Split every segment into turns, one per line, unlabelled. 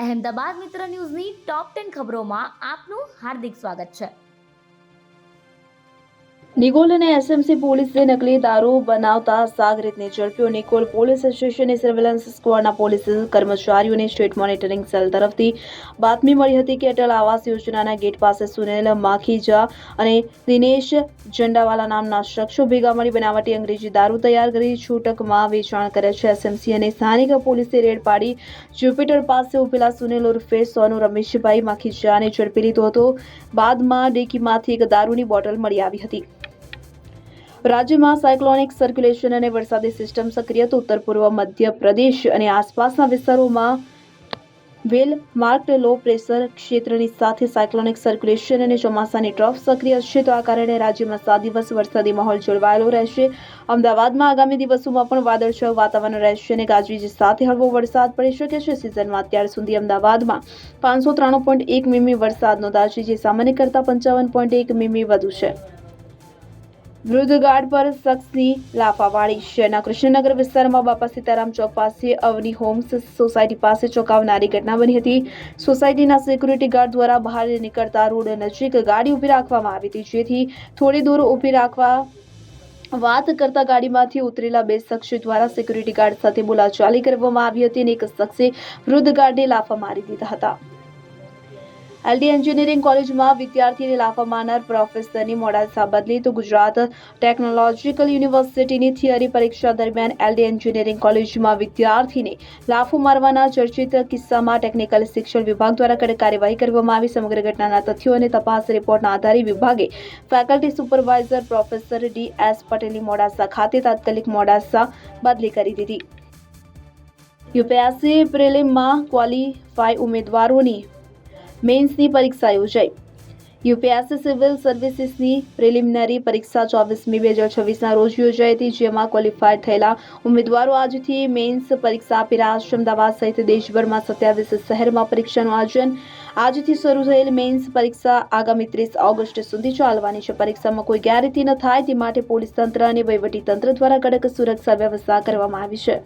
અહેમદાબાદ મિત્ર ન્યૂઝની ટોપ 10 ખબરોમાં આપનું હાર્દિક સ્વાગત છે.
નિકોલ અને એસએમસી પોલીસે નકલી દારૂ બનાવતા સાગરીતને ઝડપ્યો. નિકોલ પોલીસ સ્ટેશનની સર્વેલન્સ સ્ક્વોડના પોલીસ કર્મચારીઓને સ્ટેટ મોનિટરિંગ સેલ તરફથી બાતમી મળી હતી કે અટલ આવાસ યોજનાના ગેટ પાસે સુનેલ માખીજા અને દિનેશ ઝંડાવાલા નામના શખ્સો ભેગા મળી બનાવટી અંગ્રેજી દારૂ તૈયાર કરી છૂટકમાં વેચાણ કરે છે. એસએમસી અને સ્થાનિક પોલીસે રેડ પાડી જ્યુપિટર પાસે ઉભેલા સુનેલ ઉર્ફે સોનુ રમેશભાઈ માખીજાને ઝડપી લીધો હતો. બાદમાં ડેકીમાંથી એક દારૂની બોટલ મળી આવી હતી. રાજ્યમાં સાયક્લોનિક સર્ક્યુલેશન અને વરસાદી સિસ્ટમ સક્રિય તો ઉત્તર પૂર્વ મધ્ય પ્રદેશ અને આસપાસના વિસ્તારોમાં વેલ માર્ક્ડ લો પ્રેશર ક્ષેત્રની સાથે સાયક્લોનિક સર્ક્યુલેશન અને ચોમાસાની ટ્રફ સક્રિય છે. તો આ કારણે રાજ્યમાં 7 દિવસ વરસાદી માહોલ જળવાયેલો રહેશે. અમદાવાદમાં આગામી દિવસોમાં પણ વાદળછાયું વાતાવરણ રહેશે અને ગાજવીજ સાથે હળવો વરસાદ પડી શકે છે. સિઝનમાં અત્યાર સુધી અમદાવાદમાં 593.1 મીમી વરસાદ નોંધાયો છે, જે સામાન્ય કરતાં 55.1 મીમી વધુ છે. વૃદ્ધ ગાર્ડ પર શખ્સની લાફાવાળી. શહેરના કૃષ્ણનગર વિસ્તારમાં બાપા સીતારામ ચોક પાસે અવની હોમ્સ સોસાયટી પાસે ચોંકાવનારી ઘટના બની હતી. સોસાયટીના સિક્યુરિટી ગાર્ડ દ્વારા બહાર નીકળતા રોડ નજીક ગાડી ઊભી રાખવામાં આવી હતી, જેથી થોડી દૂર ઊભી રાખવા વાત કરતા ગાડીમાંથી ઉતરેલા બે શખ્સો દ્વારા સિક્યુરિટી ગાર્ડ સાથે બોલાચાલી કરવામાં આવી હતી અને એક શખ્સે વૃદ્ધ ગાર્ડને લાફા મારી દીધા હતા. એલડી એન્જિનિયરિંગ કોલેજમાં વિદ્યાર્થીને લાફા મારનાર પ્રોફેસરની મોડાસા બદલી. તો ગુજરાત ટેકનોલોજીકલ યુનિવર્સિટીની થિયરી પરીક્ષા દરમિયાન એલડી એન્જિનિયરિંગ કોલેજમાં વિદ્યાર્થીને લાફો મારવાના ચર્ચિત કિસ્સામાં ટેકનિકલ શિક્ષણ વિભાગ દ્વારા કડક કાર્યવાહી કરવામાં આવી. સમગ્ર ઘટનાના તથ્યો અને તપાસ રિપોર્ટના આધારે વિભાગે ફેકલ્ટી સુપરવાઇઝર પ્રોફેસર ડી.એસ. પટેલની મોડાસા ખાતે તાત્કાલિક મોડાસા બદલી કરી દીધી. યુપીએસસી પ્રિલિમમાં ક્વોલિફાય ઉમેદવારોની મેન્સની પરીક્ષા યોજાઈ. યુપીએસસી સિવિલ સર્વિસીસની પ્રિલિમિનરી પરીક્ષા 24 મે 2026ના રોજ યોજાઈ હતી, જેમાં ક્વોલિફાય થયેલા ઉમેદવારો આજથી મેન્સ પરીક્ષા આપી રહ્યા છે. અમદાવાદ સહિત દેશભરમાં 27 શહેરમાં પરીક્ષાનું આયોજન. આજથી શરૂ થયેલ મેન્સ પરીક્ષા આગામી 30 ઓગસ્ટ સુધી ચાલવાની છે. પરીક્ષામાં કોઈ ગેરરીતિ ન થાય તે માટે પોલીસ તંત્ર અને વહીવટી તંત્ર દ્વારા કડક સુરક્ષા વ્યવસ્થા કરવામાં આવી છે.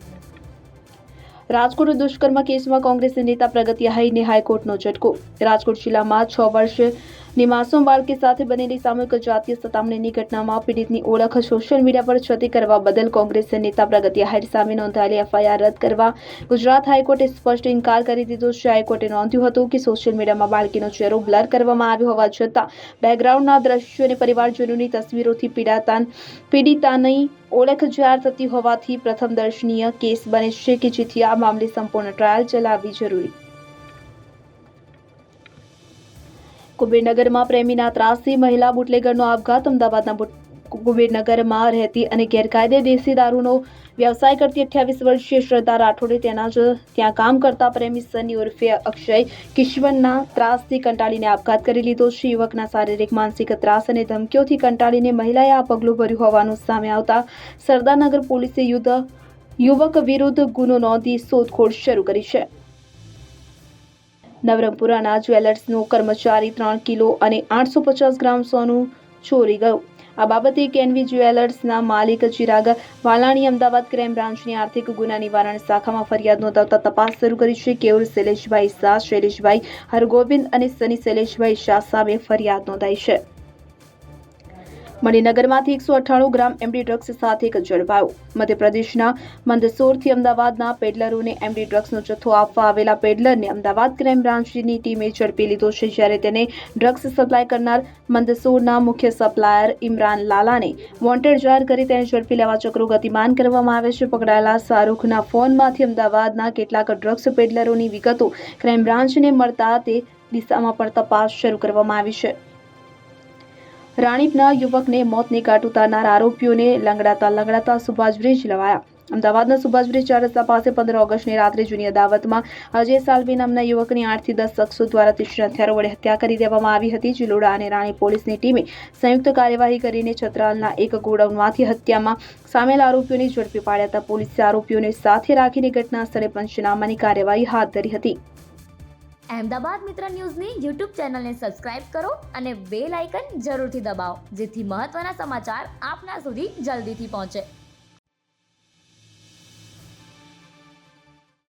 રાજકોટ દુષ્કર્મ કેસમાં કોંગ્રેસ નેતા પ્રગતિ હાઈને હાઈકોર્ટનો ઝટકો. રાજકોટ જિલ્લામાં 6 વર્ષની માસૂમ બાળકી સાથે બનેલી સામૂહિક જાતીય સતામણીની ઘટનામાં પીડિતની ઓળખ સોશિયલ મીડિયા પર છતી કરવા બદલ કોંગ્રેસ નેતા પ્રગતિ હાઈડ સામે નોંધાયેલી એફઆઈઆર રદ કરવા ગુજરાત હાઈકોર્ટે સ્પષ્ટ ઇનકાર કરી દીધો છે. હાઈકોર્ટે નોંધ્યું હતું કે સોશિયલ મીડિયામાં બાળકીનો ચહેરો બ્લર કરવામાં આવ્યો હોવા છતાં બેકગ્રાઉન્ડના દ્રશ્યો અને પરિવારજનોની તસવીરોથી પીડિતાની ઓળખ જાહેર થતી હોવાથી પ્રથમ દર્શનીય કેસ બને છે કે જેથી આ મામલે સંપૂર્ણ ટ્રાયલ ચલાવવી જરૂરી. કુબેરનગરમાં પ્રેમીના ત્રાસથી મહિલા બુટલેગરનો આપઘાત. અમદાવાદના કુબેરનગરમાં રહેતી અને ગેરકાયદે દેશી દારૂનો વ્યવસાય કરતી 28 વર્ષીય શ્રદ્ધા રાઠોડે ત્યાં કામ કરતા પ્રેમી સની ઉર્ફે અક્ષય કિશવનના ત્રાસથી કંટાળીને આપઘાત કરી લીધો છે. યુવકના શારીરિક માનસિક ત્રાસ અને ધમકીઓથી કંટાળીને મહિલાએ આ પગલું ભર્યું હોવાનું સામે આવતા સરદારનગર પોલીસે યુવક વિરુદ્ધ ગુનો નોંધી શોધખોળ શરૂ કરી છે. નવરંગપુરાના જ્વેલર્સનો કર્મચારી 3 કિલો અને 850 ગ્રામ સોનું ચોરી ગયો. આ બાબતે કેનવી જ્વેલર્સના માલિક ચિરાગ વાલાણી અમદાવાદ ક્રાઇમ બ્રાન્ચની આર્થિક ગુના નિવારણ શાખામાં ફરિયાદ નોંધાવતા તપાસ શરૂ કરી છે. કેયુર શૈલેષભાઈ શાહ, શૈલેષભાઈ હરગોવિંદ અને સની શૈલેષભાઈ શાહ સામે ફરિયાદ નોંધાઈ છે. મણિનગરમાંથી 198 ગ્રામ એમડી ડ્રગ્સ સાથે એક ઝડપાયો. મધ્યપ્રદેશના મંદસૌરથી અમદાવાદના પેડલરોને એમડી ડ્રગ્સનો જથ્થો આપવા આવેલા પેડલરને અમદાવાદ ક્રાઇમ બ્રાન્ચની ટીમે ઝડપી લીધો છે, જ્યારે તેને ડ્રગ્સ સપ્લાય કરનાર મંદસૌરના મુખ્ય સપ્લાયર ઇમરાન લાલાને વોન્ટેડ જાહેર કરી તેને ઝડપી લેવા ચક્રો ગતિમાન કરવામાં આવે છે. પકડાયેલા શાહરૂખના ફોનમાંથી અમદાવાદના કેટલાક ડ્રગ્સ પેડલરોની વિગતો ક્રાઇમ બ્રાન્ચને મળતા તે દિશામાં પણ તપાસ શરૂ કરવામાં આવી છે. રાણીપના યુવકને મોતને ઘાટ ઉતારનાર આરોપીઓને લંગડાતા સુભાષ બ્રિજ લવાયા. અમદાવાદના સુભાષ બ્રિજ 4 રસ્તા પાસે 15 ઓગસ્ટની રાત્રે જૂની અદાવતમાં અજય સાલ્વી નામના યુવકની 8 થી 10 શખ્સો દ્વારા તીક્ષ્ણ હથિયારો વડે હત્યા કરી દેવામાં આવી હતી. જિલોડા અને રાણી પોલીસની ટીમે સંયુક્ત કાર્યવાહી કરીને છત્રાલના એક ગોડાઉનમાંથી હત્યામાં સામેલ આરોપીઓને ઝડપી પાડ્યા હતા. પોલીસે આરોપીઓને સાથે રાખીને ઘટના સ્થળે પંચનામાની કાર્યવાહી હાથ ધરી હતી.
અહેમદાબાદ મિત્ર ન્યૂઝની યુટ્યુબ ચેનલને સબસ્ક્રાઇબ કરો અને બેલ આઇકન જરૂરથી દબાવો, જેથી મહત્વના સમાચાર આપના સુધી જલ્દીથી પહોંચે.